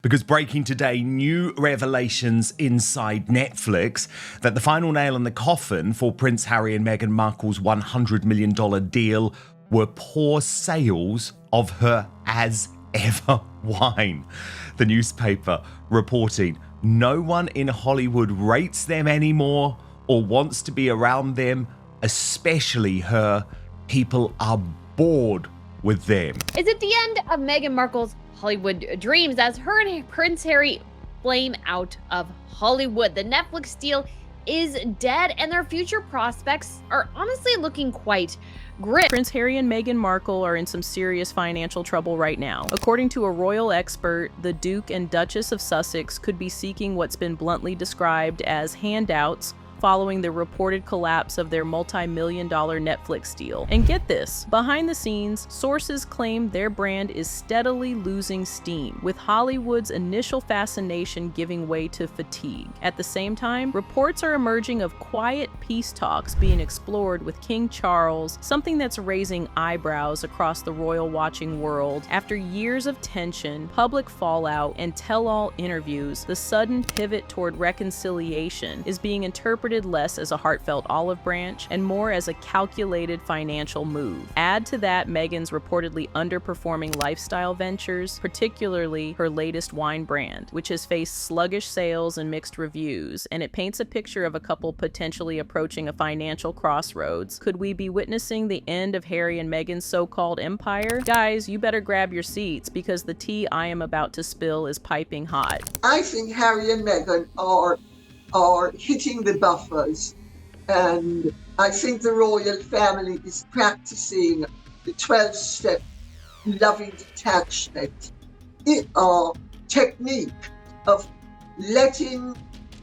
Because breaking today, new revelations inside Netflix that the final nail in the coffin for Prince Harry and Meghan Markle's $100 million deal were poor sales of her as ever wine. The newspaper reporting no one in Hollywood rates them anymore or wants to be around them, especially her. People are bored with them. Is it the end of Meghan Markle's Hollywood dreams as her and Prince Harry flame out of Hollywood? The Netflix deal is dead and their future prospects are honestly looking quite grim. Prince Harry and Meghan Markle are in some serious financial trouble right now. According to a royal expert, the Duke and Duchess of Sussex could be seeking what's been bluntly described as handouts following the reported collapse of their multi-million-dollar Netflix deal. And get this, behind the scenes, sources claim their brand is steadily losing steam, with Hollywood's initial fascination giving way to fatigue. At the same time, reports are emerging of quiet peace talks being explored with King Charles, something that's raising eyebrows across the royal watching world. After years of tension, public fallout, and tell-all interviews, the sudden pivot toward reconciliation is being interpreted less as a heartfelt olive branch and more as a calculated financial move. Add to that Meghan's reportedly underperforming lifestyle ventures, particularly her latest wine brand, which has faced sluggish sales and mixed reviews, and it paints a picture of a couple potentially approaching a financial crossroads. Could we be witnessing the end of Harry and Meghan's so-called empire? Guys, you better grab your seats because the tea I am about to spill is piping hot. I think Harry and Meghan are hitting the buffers, and I think the royal family is practicing the 12-step loving detachment technique of letting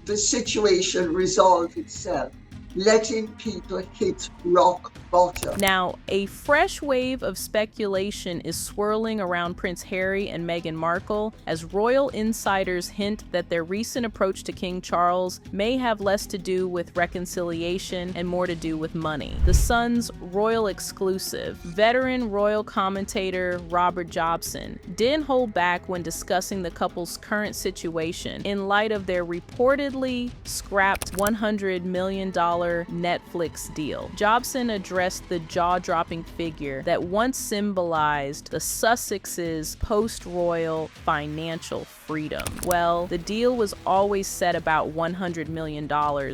the situation resolve itself, letting people hit rock bottom. Now, a fresh wave of speculation is swirling around Prince Harry and Meghan Markle as royal insiders hint that their recent approach to King Charles may have less to do with reconciliation and more to do with money. The Sun's royal exclusive, veteran royal commentator Robert Jobson didn't hold back when discussing the couple's current situation in light of their reportedly scrapped $100 million Netflix deal. Jobson addressed the jaw-dropping figure that once symbolized the Sussex's post-royal financial freedom. Well, the deal was always set about $100 million,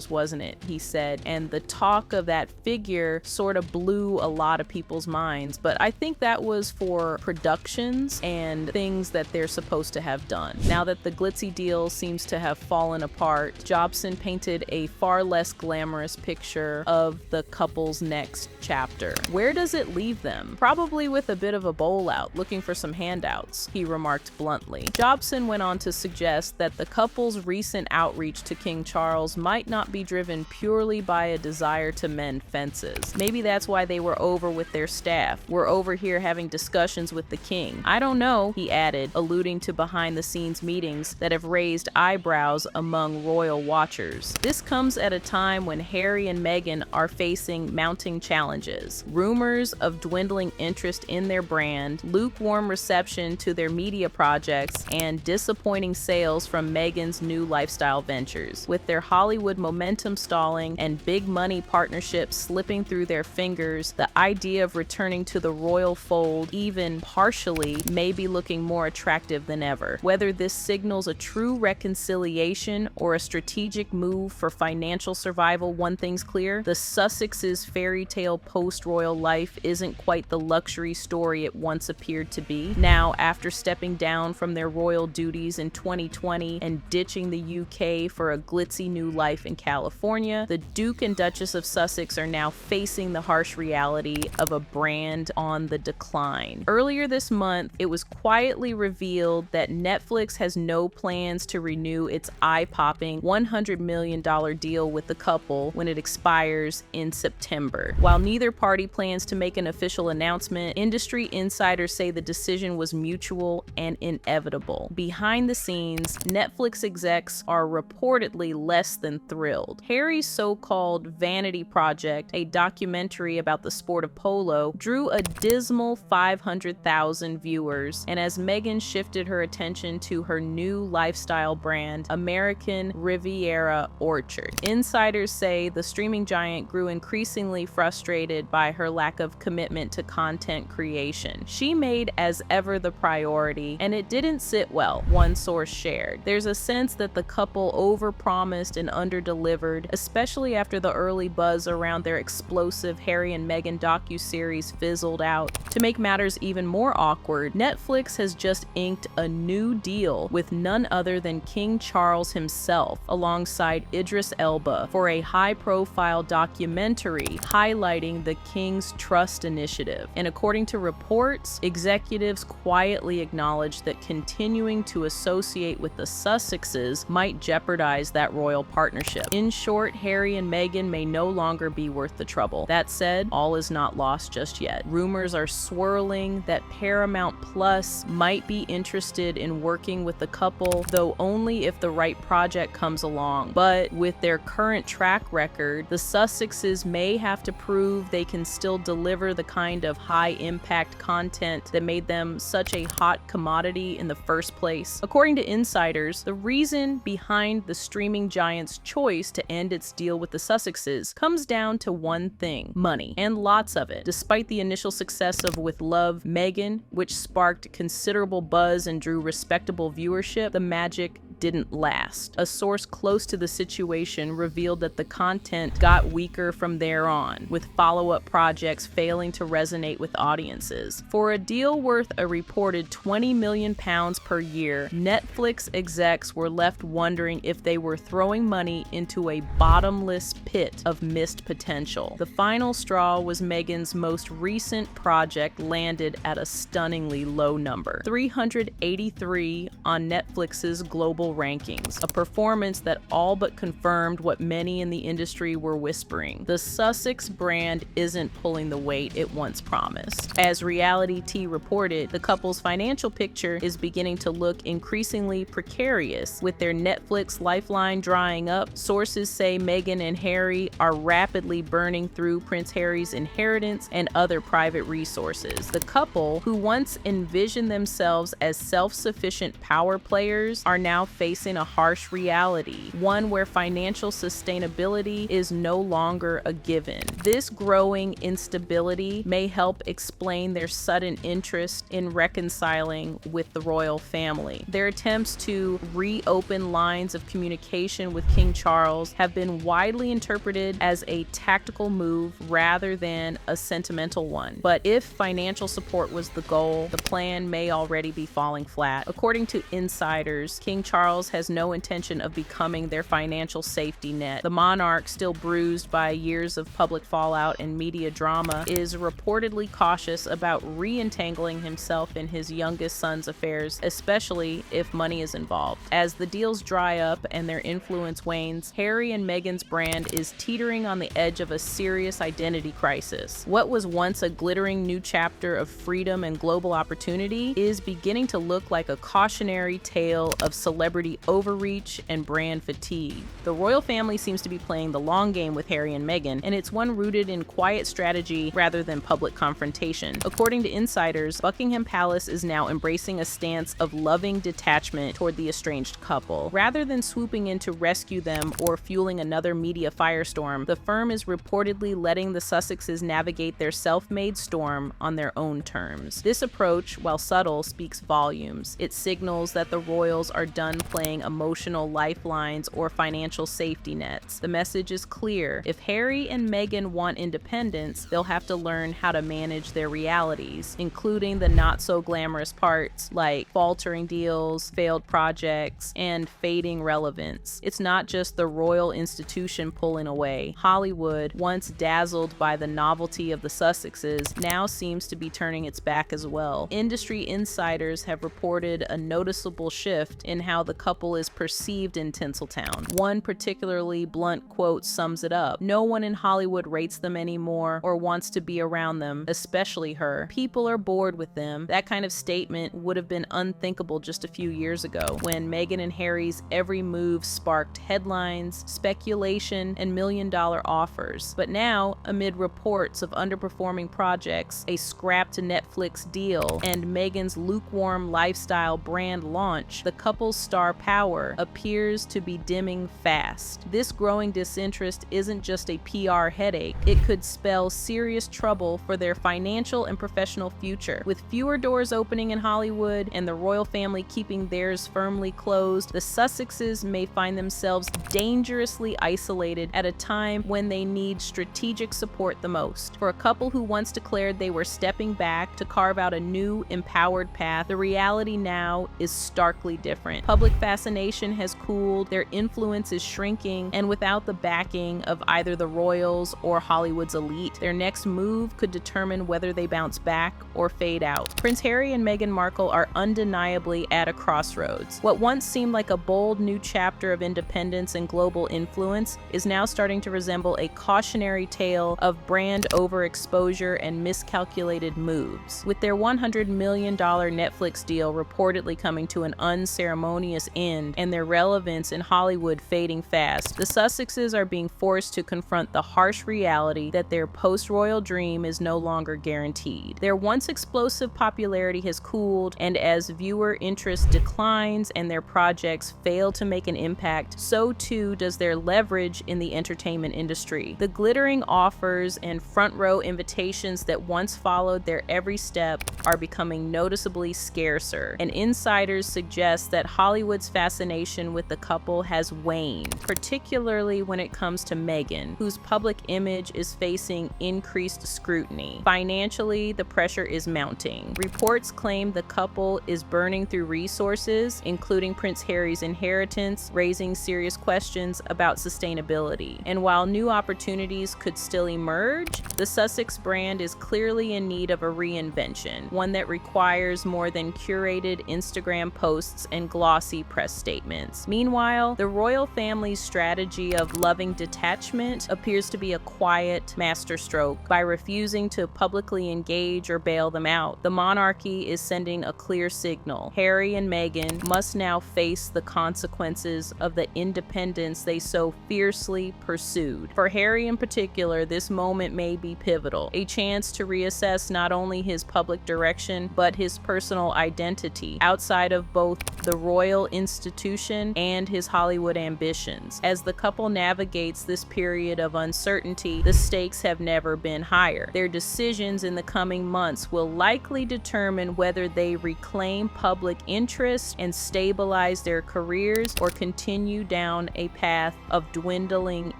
wasn't it? He said, and the talk of that figure sort of blew a lot of people's minds, but I think that was for productions and things that they're supposed to have done. Now that the glitzy deal seems to have fallen apart, Jobson painted a far less glamorous picture of the couple's next chapter. Where does it leave them? Probably with a bit of a bowl out, looking for some handouts, he remarked bluntly. Jobson went on to suggest that the couple's recent outreach to King Charles might not be driven purely by a desire to mend fences. Maybe that's why they were over with their staff. We're over here having discussions with the king. I don't know, he added, alluding to behind-the-scenes meetings that have raised eyebrows among royal watchers. This comes at a time when Harry and Meghan are facing mounting challenges. Rumors of dwindling interest in their brand, lukewarm reception to their media projects, and disappointing sales from Meghan's new lifestyle ventures. With their Hollywood momentum stalling and big money partnerships slipping through their fingers, the idea of returning to the royal fold, even partially, may be looking more attractive than ever. Whether this signals a true reconciliation or a strategic move for financial survival, one thing's clear: the Sussex's fairy tale post-royal life isn't quite the luxury story it once appeared to be. Now, after stepping down from their royal duties in 2020 and ditching the UK for a glitzy new life in California, the Duke and Duchess of Sussex are now facing the harsh reality of a brand on the decline. Earlier this month, it was quietly revealed that Netflix has no plans to renew its eye-popping $100 million deal with the couple when it expires in September. While neither party plans to make an official announcement, industry insiders say the decision was mutual and inevitable. Behind the scenes, Netflix execs are reportedly less than thrilled. Harry's so-called vanity project, a documentary about the sport of polo, drew a dismal 500,000 viewers, and as Meghan shifted her attention to her new lifestyle brand, American Riviera Orchard. Insiders say the streaming giant grew increasingly frustrated by her lack of commitment to content creation. She made as ever the priority, and it didn't sit well, one source shared. There's a sense that the couple overpromised and underdelivered, especially after the early buzz around their explosive Harry and Meghan docuseries fizzled out. To make matters even more awkward, Netflix has just inked a new deal with none other than King Charles himself, alongside Idris Elba, for a high-profile documentary highlighting the King's Trust Initiative. And according to reports, executives quietly acknowledged that continuing to associate with the Sussexes might jeopardize that royal partnership. In short, Harry and Meghan may no longer be worth the trouble. That said, all is not lost just yet. Rumors are swirling that Paramount Plus might be interested in working with the couple, though only if the right project comes along. But with their current track record, the Sussexes may have to prove they can still deliver the kind of high-impact content that made them such a hot commodity in the first place. According to insiders, the reason behind the streaming giant's choice to end its deal with the Sussexes comes down to one thing: money, and lots of it. Despite the initial success of With Love, Meghan, which sparked considerable buzz and drew respectable viewership, the magic didn't last. A source close to the situation revealed that the content got weaker from there on, with follow-up projects failing to resonate with audiences. For a deal worth a reported £20 million per year, Netflix execs were left wondering if they were throwing money into a bottomless pit of missed potential. The final straw was Meghan's most recent project landed at a stunningly low number, 383 on Netflix's global rankings, a performance that all but confirmed what many in the industry were whispering: the Sussex brand isn't pulling the weight it once promised. As Reality T reported, the couple's financial picture is beginning to look increasingly precarious, with their Netflix lifeline drying up. Sources say Meghan and Harry are rapidly burning through Prince Harry's inheritance and other private resources. The couple, who once envisioned themselves as self-sufficient power players, are now facing a harsh reality, one where financial sustainability is no longer a given. This growing instability may help explain their sudden interest in reconciling with the royal family. Their attempts to reopen lines of communication with King Charles have been widely interpreted as a tactical move rather than a sentimental one. But if financial support was the goal, the plan may already be falling flat. According to insiders, King Charles has no intention of becoming their financial safety net. The monarch, still bruised by years of public fallout and media drama, is reportedly cautious about re-entangling himself in his youngest son's affairs, especially if money is involved. As the deals dry up and their influence wanes, Harry and Meghan's brand is teetering on the edge of a serious identity crisis. What was once a glittering new chapter of freedom and global opportunity is beginning to look like a cautionary tale of celebrity overreach and brand fatigue. The royal family seems to be playing the long game with Harry and Meghan, and it's one rooted in quiet strategy rather than public confrontation. According to insiders, Buckingham Palace is now embracing a stance of loving detachment toward the estranged couple. Rather than swooping in to rescue them or fueling another media firestorm, the firm is reportedly letting the Sussexes navigate their self-made storm on their own terms. This approach, while subtle, speaks volumes. It signals that the royals are done playing emotional lifelines or financial safety nets. The message is clear: if Harry and Meghan want independence, they'll have to learn how to manage their realities, including the not-so-glamorous parts like faltering deals, failed projects, and fading relevance. It's not just the royal institution pulling away. Hollywood, once dazzled by the novelty of the Sussexes, now seems to be turning its back as well. Industry insiders have reported a noticeable shift in how the couple is perceived in Tinseltown. One particularly blunt quote quote sums it up. No one in Hollywood rates them anymore or wants to be around them, especially her. People are bored with them. That kind of statement would have been unthinkable just a few years ago, when Meghan and Harry's every move sparked headlines, speculation, and million-dollar offers. But now, amid reports of underperforming projects, a scrapped Netflix deal, and Meghan's lukewarm lifestyle brand launch, the couple's star power appears to be dimming fast. This growing disinterest isn't just a PR headache, it could spell serious trouble for their financial and professional future. With fewer doors opening in Hollywood and the royal family keeping theirs firmly closed, the Sussexes may find themselves dangerously isolated at a time when they need strategic support the most. For a couple who once declared they were stepping back to carve out a new, empowered path, the reality now is starkly different. Public fascination has cooled, their influence is shrinking, and without the backing of either the royals or Hollywood's elite, their next move could determine whether they bounce back or fade out. Prince Harry and Meghan Markle are undeniably at a crossroads. What once seemed like a bold new chapter of independence and global influence is now starting to resemble a cautionary tale of brand overexposure and miscalculated moves. With their $100 million Netflix deal reportedly coming to an unceremonious end and their relevance in Hollywood fading fast, the Sussexes are being forced to confront the harsh reality that their post-royal dream is no longer guaranteed. Their once explosive popularity has cooled, and as viewer interest declines and their projects fail to make an impact, so too does their leverage in the entertainment industry. The glittering offers and front-row invitations that once followed their every step are becoming noticeably scarcer, and insiders suggest that Hollywood's fascination with the couple has waned, particularly when it comes to Meghan, whose public image is facing increased scrutiny. Financially, the pressure is mounting. Reports claim the couple is burning through resources, including Prince Harry's inheritance, raising serious questions about sustainability. And while new opportunities could still emerge, the Sussex brand is clearly in need of a reinvention, one that requires more than curated Instagram posts and glossy press statements. Meanwhile, the royal family's strategy of loving detachment appears to be a quiet masterstroke. By refusing to publicly engage or bail them out, the monarchy is sending a clear signal. Harry and Meghan must now face the consequences of the independence they so fiercely pursued. For Harry in particular, this moment may be pivotal, a chance to reassess not only his public direction, but his personal identity outside of both the royal institution and his Hollywood ambitions. As the couple navigates this period of uncertainty, the stakes have never been higher. Their decisions in the coming months will likely determine whether they reclaim public interest and stabilize their careers or continue down a path of dwindling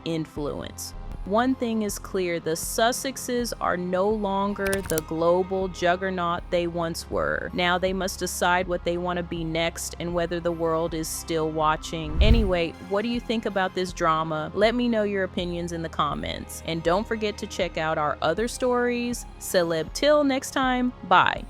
influence. One thing is clear, the Sussexes are no longer the global juggernaut they once were. Now they must decide what they want to be next and whether the world is still watching. Anyway, what do you think about this drama? Let me know your opinions in the comments. And don't forget to check out our other stories. Celeb till next time, bye.